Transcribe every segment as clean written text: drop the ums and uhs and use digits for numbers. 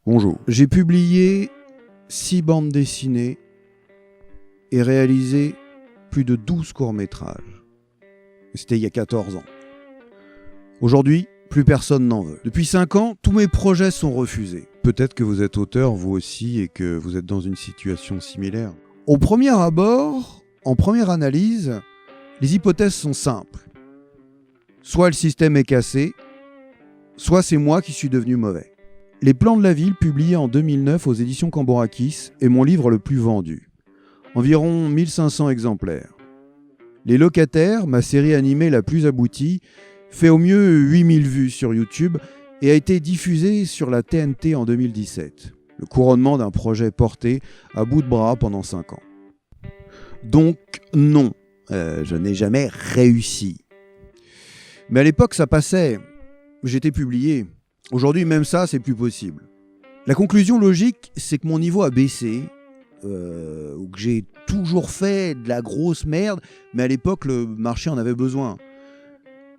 Bonjour. J'ai publié 6 bandes dessinées et réalisé plus de 12 courts-métrages. C'était il y a 14 ans. Aujourd'hui, plus personne n'en veut. Depuis 5 ans, tous mes projets sont refusés. Peut-être que vous êtes auteur, vous aussi, et que vous êtes dans une situation similaire. Au premier abord, en première analyse, les hypothèses sont simples. Soit le système est cassé, soit c'est moi qui suis devenu mauvais. Les plans de la ville, publiés en 2009 aux éditions Cambourakis, est mon livre le plus vendu. Environ 1500 exemplaires. Les Locataires, ma série animée la plus aboutie, fait au mieux 8000 vues sur YouTube et a été diffusée sur la TNT en 2017. Le couronnement d'un projet porté à bout de bras pendant 5 ans. Donc non, je n'ai jamais réussi. Mais à l'époque, ça passait. J'étais publié. Aujourd'hui, même ça, c'est plus possible. La conclusion logique, c'est que mon niveau a baissé, ou que j'ai toujours fait de la grosse merde, mais à l'époque, le marché en avait besoin.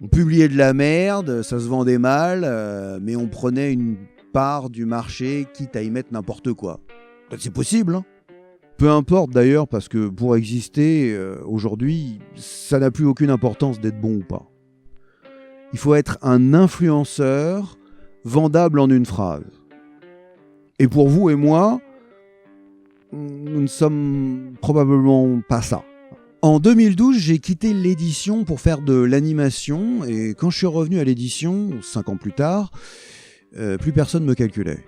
On publiait de la merde, ça se vendait mal, mais on prenait une part du marché, quitte à y mettre n'importe quoi. C'est possible, hein. Peu importe d'ailleurs, parce que pour exister, aujourd'hui, ça n'a plus aucune importance d'être bon ou pas. Il faut être un influenceur vendable en une phrase. Et pour vous et moi, nous ne sommes probablement pas ça. En 2012, j'ai quitté l'édition pour faire de l'animation, et quand je suis revenu à l'édition, 5 ans plus tard, plus personne ne me calculait.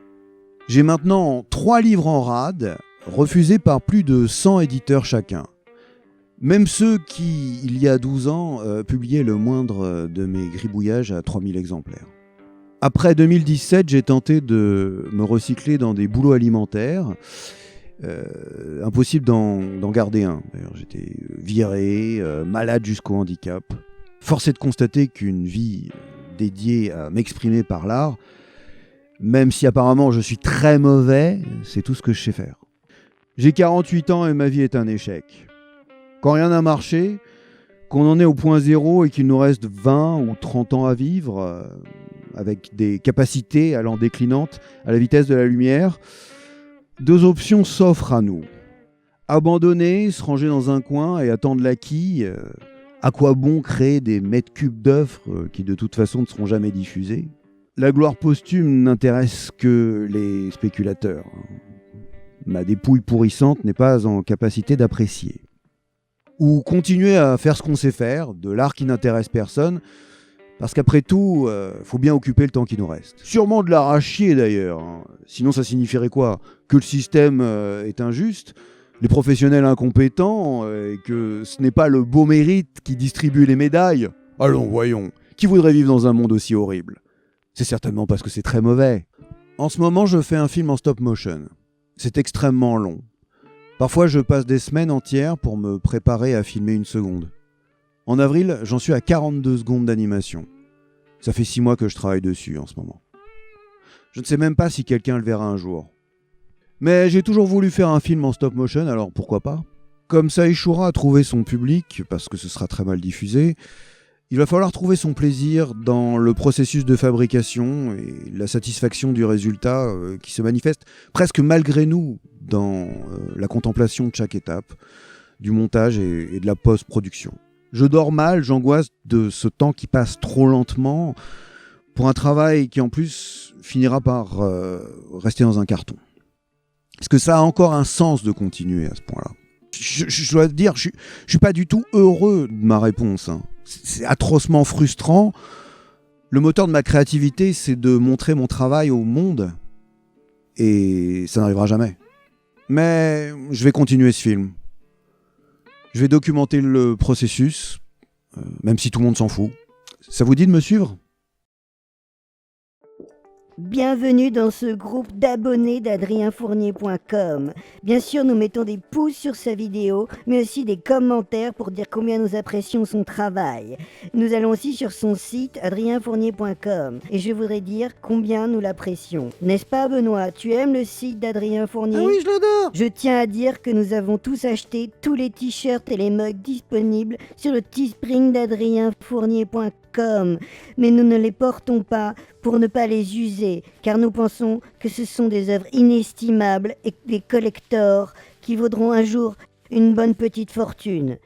J'ai maintenant 3 livres en rade, refusés par plus de 100 éditeurs chacun. Même ceux qui, il y a 12 ans, publiaient le moindre de mes gribouillages à 3000 exemplaires. Après 2017, j'ai tenté de me recycler dans des boulots alimentaires. Impossible d'en garder un. D'ailleurs, j'étais viré, malade jusqu'au handicap. Force est de constater qu'une vie dédiée à m'exprimer par l'art, même si apparemment je suis très mauvais, c'est tout ce que je sais faire. J'ai 48 ans et ma vie est un échec. Quand rien n'a marché, qu'on en est au point zéro et qu'il nous reste 20 ou 30 ans à vivre, avec des capacités allant déclinantes à la vitesse de la lumière, 2 options s'offrent à nous. Abandonner, se ranger dans un coin et attendre l'acquis. À quoi bon créer des mètres cubes d'œuvres qui de toute façon ne seront jamais diffusées? La gloire posthume n'intéresse que les spéculateurs. Ma dépouille pourrissante n'est pas en capacité d'apprécier. Ou continuer à faire ce qu'on sait faire, de l'art qui n'intéresse personne, parce qu'après tout, faut bien occuper le temps qui nous reste. Sûrement de l'art à chier d'ailleurs, hein. Sinon ça signifierait quoi? Que le système est injuste, les professionnels incompétents, et que ce n'est pas le beau mérite qui distribue les médailles? Allons, voyons, qui voudrait vivre dans un monde aussi horrible? C'est certainement parce que c'est très mauvais. En ce moment, je fais un film en stop motion. C'est extrêmement long. Parfois, je passe des semaines entières pour me préparer à filmer une seconde. En avril, j'en suis à 42 secondes d'animation. Ça fait 6 mois que je travaille dessus en ce moment. Je ne sais même pas si quelqu'un le verra un jour. Mais j'ai toujours voulu faire un film en stop motion, alors pourquoi pas? Comme ça échouera à trouver son public, parce que ce sera très mal diffusé, il va falloir trouver son plaisir dans le processus de fabrication et la satisfaction du résultat qui se manifeste presque malgré nous dans la contemplation de chaque étape, du montage et de la post-production. Je dors mal, j'angoisse de ce temps qui passe trop lentement pour un travail qui en plus finira par rester dans un carton. Est-ce que ça a encore un sens de continuer à ce point-là? Je dois te dire, je suis pas du tout heureux de ma réponse, hein. C'est atrocement frustrant. Le moteur de ma créativité, c'est de montrer mon travail au monde. Et ça n'arrivera jamais. Mais je vais continuer ce film. Je vais documenter le processus, même si tout le monde s'en fout. Ça vous dit de me suivre ? Bienvenue dans ce groupe d'abonnés d'adrienfournier.com. Bien sûr, nous mettons des pouces sur sa vidéo, mais aussi des commentaires pour dire combien nous apprécions son travail. Nous allons aussi sur son site adrienfournier.com et je voudrais dire combien nous l'apprécions. N'est-ce pas, Benoît? Tu aimes le site d'Adrien Fournier? Ah oui, je l'adore! Je tiens à dire que nous avons tous acheté tous les t-shirts et les mugs disponibles sur le Teespring d'adrienfournier.com. art.com, mais nous ne les portons pas pour ne pas les user, car nous pensons que ce sont des œuvres inestimables et des collectors qui vaudront un jour une bonne petite fortune.